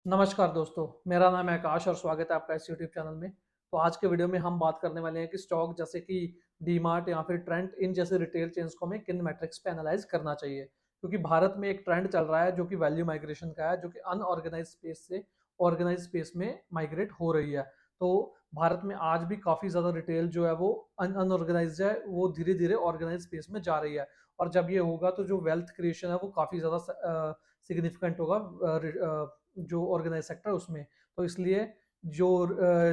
नमस्कार दोस्तों, मेरा नाम है आकाश और स्वागत है आपका इस यूट्यूब चैनल में। तो आज के वीडियो में हम बात करने वाले हैं कि स्टॉक जैसे कि डीमार्ट या फिर ट्रेंड इन जैसे रिटेल चेन्स को हमें किन मैट्रिक्स पे एनालाइज करना चाहिए। क्योंकि भारत में एक ट्रेंड चल रहा है जो कि वैल्यू माइग्रेशन का है, जो कि अनऑर्गेनाइज स्पेस से ऑर्गेनाइज स्पेस में माइग्रेट हो रही है। तो भारत में आज भी काफ़ी ज़्यादा रिटेल जो है वो अनऑर्गेनाइज है, वो धीरे धीरे ऑर्गेनाइज स्पेस में जा रही है। और जब ये होगा तो जो वेल्थ क्रिएशन है वो काफ़ी ज़्यादा सिग्निफिकेंट होगा जो ऑर्गेनाइज सेक्टर है उसमें। तो इसलिए जो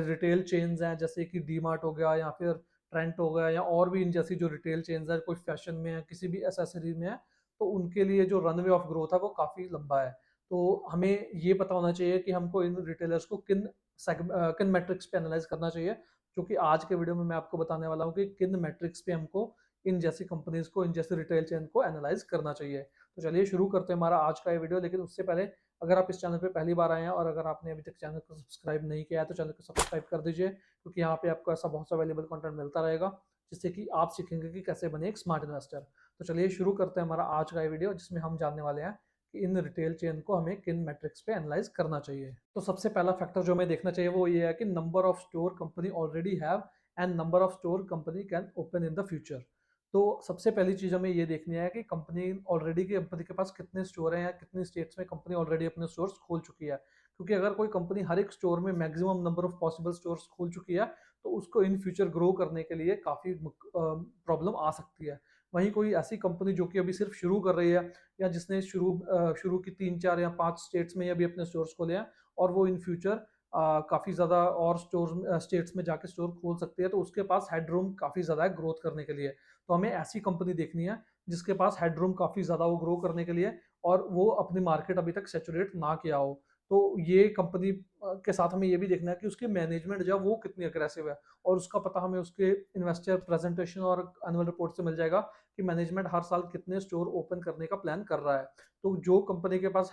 रिटेल चेन्स हैं जैसे कि डीमार्ट हो गया या फिर ट्रेंट हो गया या और भी इन जैसी जो रिटेल चेन्स है, कोई फैशन में है, किसी भी एसेसरी में है, तो उनके लिए जो रनवे ऑफ ग्रोथ है वो काफ़ी लंबा है। तो हमें ये पता होना चाहिए कि हमको इन रिटेलर्स को किन मैट्रिक्स पे एनालाइज करना चाहिए, जो कि आज के वीडियो में मैं आपको बताने वाला हूँ कि किन मैट्रिक्स पे हमको इन जैसी कंपनीज को, इन जैसे रिटेल चेन को एनालाइज करना चाहिए। तो चलिए शुरू करते हैं हमारा आज का ये वीडियो। लेकिन उससे पहले, अगर आप इस चैनल पे पहली बार आए हैं और अगर आपने अभी तक चैनल को सब्सक्राइब नहीं किया है तो चैनल को सब्सक्राइब कर दीजिए, क्योंकि यहाँ पे आपको ऐसा बहुत सा वैल्यूबल कंटेंट मिलता रहेगा जिससे कि आप सीखेंगे कि कैसे बने एक स्मार्ट इन्वेस्टर। तो चलिए शुरू करते हैं हमारा आज का ये वीडियो, जिसमें हम जानने वाले हैं कि इन रिटेल चेन को हमें किन मैट्रिक्स पे एनालाइज करना चाहिए। तो सबसे पहला फैक्टर जो हमें देखना चाहिए वो ये है कि number of store company already have and number of store company can open in the future. तो सबसे पहली चीज़ हमें ये देखनी है कि कंपनी के पास कितने स्टोर हैं या कितनी स्टेट्स में कंपनी ऑलरेडी अपने स्टोर्स खोल चुकी है। क्योंकि अगर कोई कंपनी हर एक स्टोर में maximum number of possible stores खोल चुकी है, तो उसको इन फ्यूचर ग्रो करने के लिए काफ़ी प्रॉब्लम आ सकती है। वहीं कोई ऐसी कंपनी जो कि अभी सिर्फ शुरू कर रही है, या जिसने शुरू की 3 4 या 5 स्टेट्स में अभी अपने स्टोर्स खोले हैं, और वो इन फ्यूचर काफ़ी ज़्यादा और स्टेट्स में जाके स्टोर खोल सकती है, तो उसके पास हेडरूम काफ़ी ज़्यादा है ग्रोथ करने के लिए। तो हमें ऐसी कंपनी देखनी है जिसके पास हेडरूम काफ़ी ज़्यादा हो ग्रो करने के लिए, और वो अपनी मार्केट अभी तक सैचुरेट ना किया हो। तो ये कंपनी के साथ हमें ये भी देखना है कि उसकी मैनेजमेंट जो है वो कितनी अग्रेसिव है, और उसका पता हमें उसके इन्वेस्टर प्रेजेंटेशन और एनुअल रिपोर्ट से मिल जाएगा कि मैनेजमेंट हर साल कितने स्टोर ओपन करने का प्लान कर रहा है। तो जो कंपनी के पास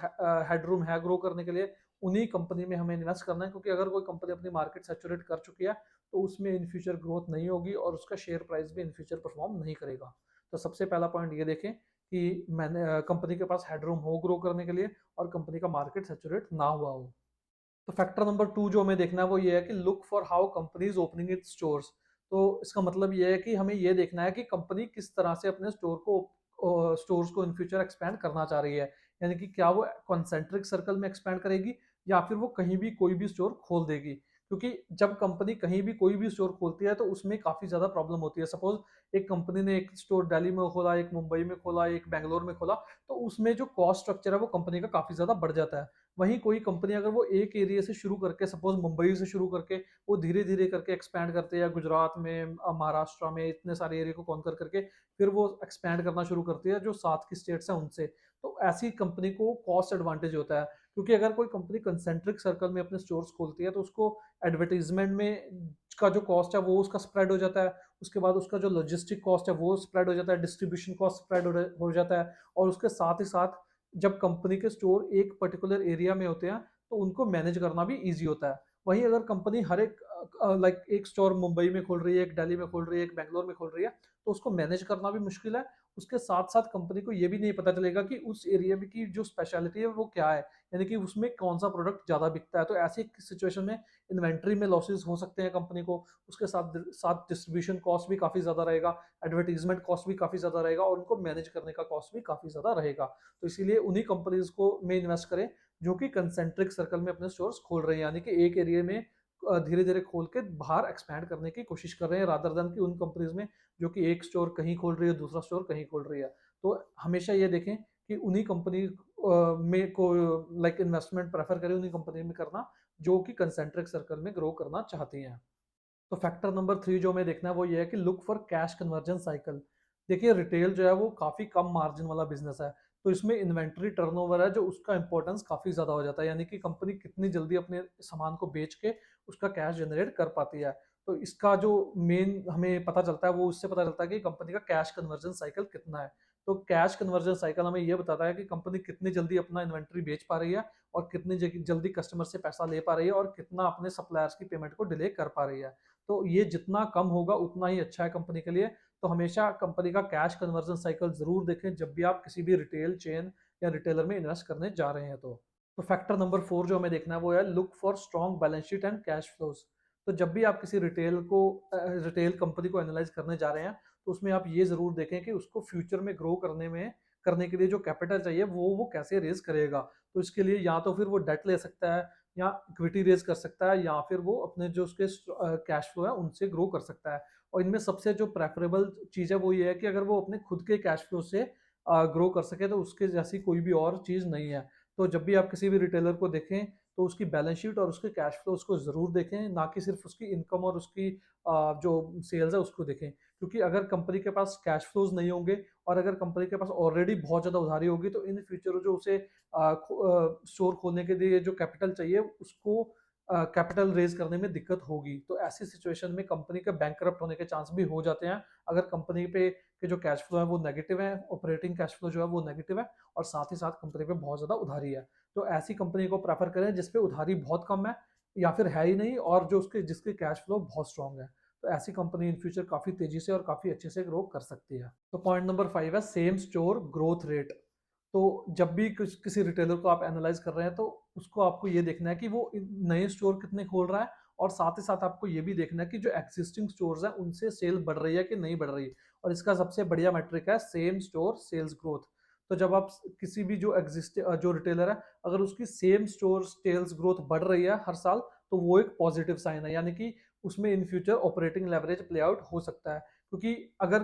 हेडरूम है ग्रो करने के लिए, उन्हीं कंपनी में हमें इन्वेस्ट करना है। क्योंकि अगर कोई कंपनी अपनी मार्केट सैचुरेट कर चुकी है, तो उसमें इन फ्यूचर ग्रोथ नहीं होगी और उसका शेयर प्राइस भी इन फ्यूचर परफॉर्म नहीं करेगा। तो सबसे पहला पॉइंट ये देखें कि मैंने कंपनी के पास हेडरूम हो ग्रो करने के लिए, और कंपनी का मार्केट सैचुरेट ना हुआ हो। तो फैक्टर नंबर 2 जो हमें देखना है वो ये है कि look for how company is opening it's stores. तो इसका मतलब ये है कि हमें ये देखना है कि कंपनी किस तरह से अपने स्टोर्स को इन फ्यूचर एक्सपैंड करना चाह रही है। यानी कि क्या वो कॉन्सेंट्रिक सर्कल में एक्सपैंड करेगी, या फिर वो कहीं भी कोई भी स्टोर खोल देगी। क्योंकि जब कंपनी कहीं भी कोई भी स्टोर खोलती है तो उसमें काफ़ी ज़्यादा प्रॉब्लम होती है। सपोज एक कंपनी ने एक स्टोर दिल्ली में खोला, एक मुंबई में खोला, एक बेंगलोर में खोला, तो उसमें जो कॉस्ट स्ट्रक्चर है वो कंपनी का काफ़ी ज़्यादा बढ़ जाता है। वहीं कोई कंपनी अगर वो एक एरिया से शुरू करके, सपोज मुंबई से शुरू करके, वो धीरे धीरे करके एक्सपैंड करते हैं गुजरात में, महाराष्ट्र में, इतने सारे एरिया को कॉन्कर करके फिर वो एक्सपैंड करना शुरू करती है जो साथ की स्टेट्स हैं उनसे। तो ऐसी कंपनी को कॉस्ट एडवांटेज होता है। क्योंकि अगर कोई कंपनी कंसेंट्रिक सर्कल में अपने स्टोर्स खोलती है तो उसको एडवर्टीजमेंट में का जो कॉस्ट है वो उसका स्प्रेड हो जाता है। उसके बाद उसका जो लॉजिस्टिक कॉस्ट है वो स्प्रेड हो जाता है, डिस्ट्रीब्यूशन कॉस्ट स्प्रेड हो जाता है। और उसके साथ ही साथ जब कंपनी के स्टोर एक पर्टिकुलर एरिया में होते हैं, तो उनको मैनेज करना भी ईजी होता है। वहीं अगर कंपनी हर एक लाइक एक स्टोर मुंबई में खोल रही है, एक दिल्ली में खोल रही है, एक बैंगलोर में खोल रही है, तो उसको मैनेज करना भी मुश्किल है। उसके साथ साथ कंपनी को ये भी नहीं पता चलेगा कि उस एरिया में की जो स्पेशलिटी है वो क्या है, यानी कि उसमें कौन सा प्रोडक्ट ज़्यादा बिकता है। तो ऐसी सिचुएशन में इन्वेंट्री में लॉसेस हो सकते हैं कंपनी को। उसके साथ साथ डिस्ट्रीब्यूशन कॉस्ट भी काफ़ी ज़्यादा रहेगा, एडवर्टीजमेंट कॉस्ट भी काफ़ी ज़्यादा रहेगा, और उनको मैनेज करने का कॉस्ट भी काफ़ी ज़्यादा रहेगा। तो इसीलिए उन्हीं कंपनीज को में इन्वेस्ट करें जो कि कंसेंट्रिक सर्कल में अपने स्टोर्स खोल रहे हैं, यानी कि एक एरिया में धीरे धीरे खोल के बाहर एक्सपैंड करने की कोशिश कर रहे हैं, रादर देन कि उन कंपनीज में जो कि एक स्टोर कहीं खोल रही है, दूसरा स्टोर कहीं खोल रही है। तो हमेशा ये देखें कि उन्हीं कंपनी में को लाइक इन्वेस्टमेंट प्रेफर करें, उन्हीं कंपनी में करना जो कि कंसेंट्रिक सर्कल में ग्रो करना चाहती हैं। तो फैक्टर नंबर 3 जो हमें देखना है वो ये है कि look for cash conversion cycle. देखिए रिटेल जो है वो काफ़ी कम मार्जिन वाला बिजनेस है। तो इसमें इन्वेंट्री टर्नओवर है जो उसका इंपॉर्टेंस काफ़ी ज़्यादा हो जाता है, यानी कि कंपनी कितनी जल्दी अपने सामान को बेच के उसका कैश जनरेट कर पाती है। तो इसका जो मेन हमें पता चलता है वो उससे पता चलता है कि कंपनी का कैश कन्वर्जन साइकिल कितना है। तो कैश कन्वर्जन साइकिल हमें ये बताता है कि कंपनी कितनी जल्दी अपना इन्वेंट्री बेच पा रही है, और कितनी जल्दी कस्टमर से पैसा ले पा रही है, और कितना अपने सप्लायर्स की पेमेंट को डिले कर पा रही है। तो ये जितना कम होगा उतना ही अच्छा है कंपनी के लिए। तो हमेशा कंपनी का कैश कन्वर्जन साइकिल ज़रूर देखें जब भी आप किसी भी रिटेल चेन या रिटेलर में इन्वेस्ट करने जा रहे हैं। तो तो फैक्टर नंबर 4 जो हमें देखना है वो है look for strong balance sheet and cash flows. तो जब भी आप किसी रिटेल कंपनी को एनालाइज करने जा रहे हैं, तो उसमें आप ये ज़रूर देखें कि उसको फ्यूचर में ग्रो करने के लिए जो कैपिटल चाहिए वो कैसे रेज़ करेगा। तो इसके लिए या तो फिर वो डेट ले सकता है, या इक्विटी रेज़ कर सकता है, या फिर वो अपने जो उसके कैश फ्लो है उनसे ग्रो कर सकता है। और इनमें सबसे जो प्रेफरेबल चीज़ है वो ये है कि अगर वो अपने खुद के कैश फ्लो से ग्रो कर सके, तो उसके जैसी कोई भी और चीज़ नहीं है। तो जब भी आप किसी भी रिटेलर को देखें, तो उसकी बैलेंस शीट और उसके कैश फ्लोज को ज़रूर देखें, ना कि सिर्फ उसकी इनकम और उसकी जो सेल्स है उसको देखें। क्योंकि अगर कंपनी के पास कैश फ्लोज नहीं होंगे और अगर कंपनी के पास ऑलरेडी बहुत ज़्यादा उधारी होगी, तो इन फ्यूचर जो उसे स्टोर खोलने के लिए जो कैपिटल चाहिए उसको कैपिटल रेज करने में दिक्कत होगी। तो ऐसी सिचुएशन में कंपनी के बैंकरप्ट होने के चांस भी हो जाते हैं, अगर कंपनी पे के जो कैश फ्लो है वो नेगेटिव है, ऑपरेटिंग कैश फ्लो जो है वो नेगेटिव है, और साथ ही साथ कंपनी पे बहुत ज़्यादा उधारी है। तो ऐसी कंपनी को प्रेफर करें जिसपे उधारी बहुत कम है, या फिर है ही नहीं, और जो उसके जिसके कैश फ्लो बहुत स्ट्रांग है। तो ऐसी कंपनी इन फ्यूचर काफ़ी तेज़ी से और काफ़ी अच्छे से ग्रो कर सकती है। तो पॉइंट नंबर 5 है सेम स्टोर ग्रोथ रेट। तो जब भी किसी रिटेलर को आप एनालाइज कर रहे हैं, तो उसको आपको ये देखना है कि वो नए स्टोर कितने खोल रहा है, और साथ ही साथ आपको ये भी देखना है कि जो एक्जिस्टिंग स्टोर्स हैं उनसे सेल बढ़ रही है कि नहीं बढ़ रही। और इसका सबसे बढ़िया मेट्रिक है सेम स्टोर सेल्स ग्रोथ। तो जब आप किसी भी जो रिटेलर है, अगर उसकी सेम स्टोर सेल्स ग्रोथ बढ़ रही है हर साल, तो वो एक पॉजिटिव साइन है, यानी कि उसमें in future operating leverage play out हो सकता है। क्योंकि अगर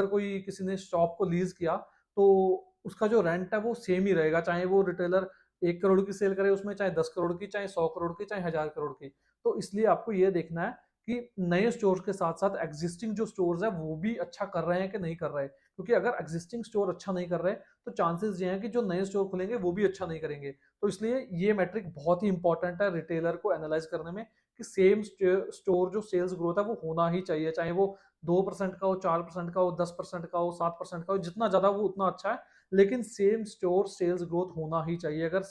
कोई किसी ने शॉप को लीज किया, तो उसका जो रेंट है वो सेम ही रहेगा, चाहे वो रिटेलर 1 करोड़ की सेल करे उसमें, चाहे 10 करोड़ की, चाहे 100 करोड़ की, चाहे 1000 करोड़ की। तो इसलिए आपको ये देखना है कि नए स्टोर्स के साथ साथ एग्जिस्टिंग जो स्टोर्स है वो भी अच्छा कर रहे हैं कि नहीं कर रहे। क्योंकि अगर एग्जिस्टिंग स्टोर अच्छा नहीं कर रहे, तो चांसेस ये हैं कि जो नए स्टोर खुलेंगे वो भी अच्छा नहीं करेंगे। तो इसलिए ये मैट्रिक बहुत ही इंपॉर्टेंट है रिटेलर को एनालाइज करने में, कि सेम स्टोर जो सेल्स ग्रोथ है वो होना ही चाहिए, चाहे वो 2% का हो, 4% का हो, 10% का हो, 7% का हो, जितना ज्यादा वो उतना अच्छा है। लेकिन सेम स्टोर सेल्स ग्रोथ होना ही चाहिए। अगर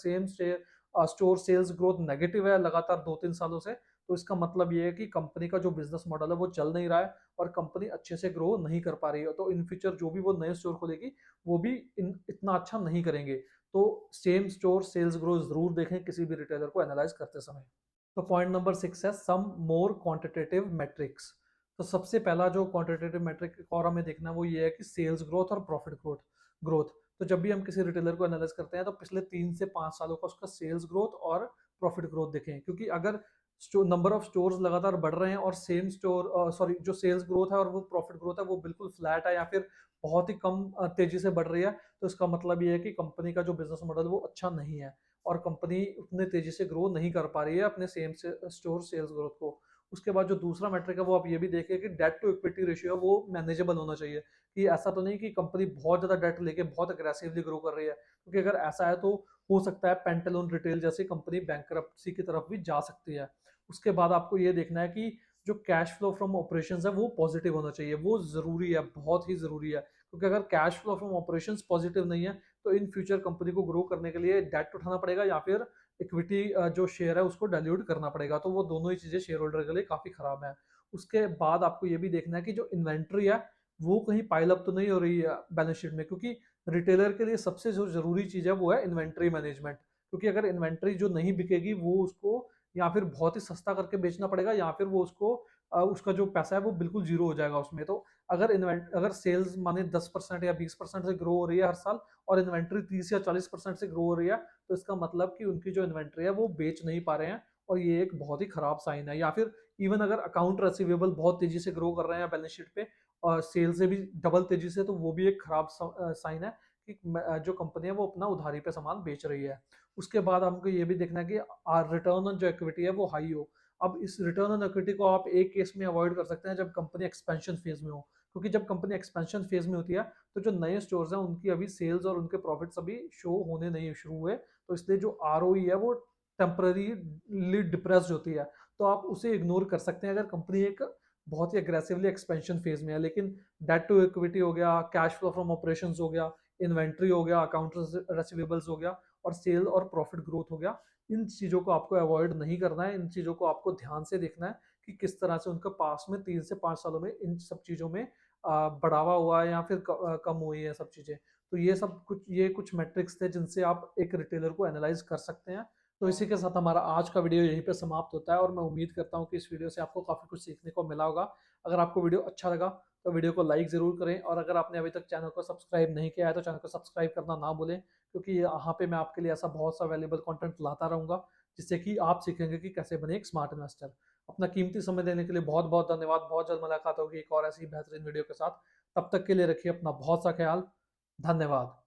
स्टोर सेल्स ग्रोथ नेगेटिव है लगातार 2-3 सालों से, तो इसका मतलब ये है कि कंपनी का जो बिजनेस मॉडल है वो चल नहीं रहा है, और कंपनी अच्छे से ग्रो नहीं कर पा रही है। तो इन फ्यूचर जो भी वो नए स्टोर खोलेगी, वो भी इतना अच्छा नहीं करेंगे। तो सेम स्टोर सेल्स ग्रोथ जरूर देखें किसी भी रिटेलर को एनालाइज करते समय। तो पॉइंट नंबर 6 है सम मोर क्वांटिटेटिव मेट्रिक्स। तो सबसे पहला जो क्वांटिटेटिव मेट्रिक और हमें देखना है वो ये है कि सेल्स ग्रोथ और प्रॉफिट ग्रोथ। तो जब भी हम किसी रिटेलर को एनालाइज करते हैं, तो पिछले 3 से 5 सालों का उसका सेल्स ग्रोथ और प्रॉफिट ग्रोथ देखें। क्योंकि अगर नंबर ऑफ स्टोर्स लगातार बढ़ रहे हैं और सेम स्टोर सॉरी जो सेल्स ग्रोथ है और वो प्रॉफिट ग्रोथ है वो बिल्कुल फ्लैट है, या फिर बहुत ही कम तेजी से बढ़ रही है, तो इसका मतलब ये है कि कंपनी का जो बिजनेस मॉडल वो अच्छा नहीं है, और कंपनी उतने तेजी से ग्रो नहीं कर पा रही है अपने स्टोर सेल्स ग्रोथ को। उसके बाद जो दूसरा मेट्रिक है वो आप ये भी देखें कि डेट टू इक्विटी रेशियो है वो मैनेजेबल होना चाहिए। कि ऐसा तो नहीं कि कंपनी बहुत ज़्यादा डेट लेके बहुत अग्रेसिवली ग्रो कर रही है, क्योंकि अगर ऐसा है तो हो सकता है पेंटालून रिटेल जैसी कंपनी बैंकरप्सी की तरफ भी जा सकती है। उसके बाद आपको ये देखना है कि जो कैश फ्लो फ्रॉम ऑपरेशंस है वो पॉजिटिव होना चाहिए। वो ज़रूरी है, बहुत ही ज़रूरी है, क्योंकि अगर cash flow from operations positive नहीं है, तो इन फ्यूचर कंपनी को ग्रो करने के लिए डेट उठाना पड़ेगा, या फिर इक्विटी जो शेयर है उसको डाइल्यूट करना पड़ेगा। तो वो दोनों ही चीज़ें शेयर होल्डर के लिए काफ़ी खराब है। उसके बाद आपको ये भी देखना है कि जो इन्वेंट्री है वो कहीं पाइल अप तो नहीं हो रही है बैलेंस शीट में, क्योंकि रिटेलर के लिए सबसे जो जरूरी चीज़ है वो है इन्वेंट्री मैनेजमेंट। क्योंकि अगर इन्वेंट्री जो नहीं बिकेगी, वो उसको या फिर बहुत ही सस्ता करके बेचना पड़ेगा, या फिर वो उसका जो पैसा है वो बिल्कुल जीरो हो जाएगा उसमें। तो अगर सेल्स माने 10% या 20% से ग्रो हो रही है हर साल, और इन्वेंट्री 30 या 40% से ग्रो हो रही है, तो इसका मतलब कि उनकी जो इन्वेंट्री है वो बेच नहीं पा रहे हैं, और ये एक बहुत ही खराब साइन है। या फिर इवन अगर अकाउंट रिसीवेबल बहुत तेजी से ग्रो कर रहे हैं बैलेंस शीट पे, और सेल से भी डबल तेजी से, तो वो भी एक खराब साइन है कि जो कंपनी है वो अपना उधारी पे सामान बेच रही है। उसके बाद हमको ये भी देखना है कि रिटर्न ऑन जो इक्विटी है वो हाई हो। अब इस रिटर्न ऑन इक्विटी को आप एक केस में अवॉइड कर सकते हैं, जब कंपनी एक्सपेंशन फेज में हो। क्योंकि जब कंपनी एक्सपेंशन फेज में होती है, तो जो नए स्टोर्स हैं उनकी अभी सेल्स और उनके प्रॉफिट्स अभी शो होने नहीं शुरू हुए, तो इसलिए जो आरओई है वो टेम्पररीली डिप्रेस्ड होती है। तो आप उसे इग्नोर कर सकते हैं अगर कंपनी एक बहुत ही अग्रेसिवली एक्सपेंशन फेज में है। लेकिन डेट टू इक्विटी हो गया, कैश फ्लो फ्रॉम ऑपरेशंस हो गया, इन्वेंट्री हो गया, अकाउंट रिसीवेबल्स हो गया, और सेल और प्रॉफिट ग्रोथ हो गया, इन चीज़ों को आपको अवॉइड नहीं करना है। इन चीज़ों को आपको ध्यान से देखना है कि किस तरह से उनका पास में 3 से 5 सालों में इन सब चीज़ों में बढ़ावा हुआ है, या फिर कम हुई है सब चीज़ें। तो ये कुछ मैट्रिक्स थे जिनसे आप एक रिटेलर को एनालाइज कर सकते हैं। तो इसी के साथ हमारा आज का वीडियो यहीं पे समाप्त होता है और मैं उम्मीद करता हूँ कि इस वीडियो से आपको काफ़ी कुछ सीखने को मिला होगा। अगर आपको वीडियो अच्छा लगा तो वीडियो को लाइक ज़रूर करें, और अगर आपने अभी तक चैनल को सब्सक्राइब नहीं किया है तो चैनल को सब्सक्राइब करना ना भूलें, क्योंकि यहाँ पे मैं आपके लिए ऐसा बहुत सा वैल्यूएबल कंटेंट लाता रहूँगा जिससे कि आप सीखेंगे कि कैसे बने एक स्मार्ट इन्वेस्टर। अपना कीमती समय देने के लिए बहुत बहुत धन्यवाद। बहुत जल्द मुलाकात होगी एक और ऐसी बेहतरीन वीडियो के साथ। तब तक के लिए रखिए अपना बहुत सा ख्याल। धन्यवाद।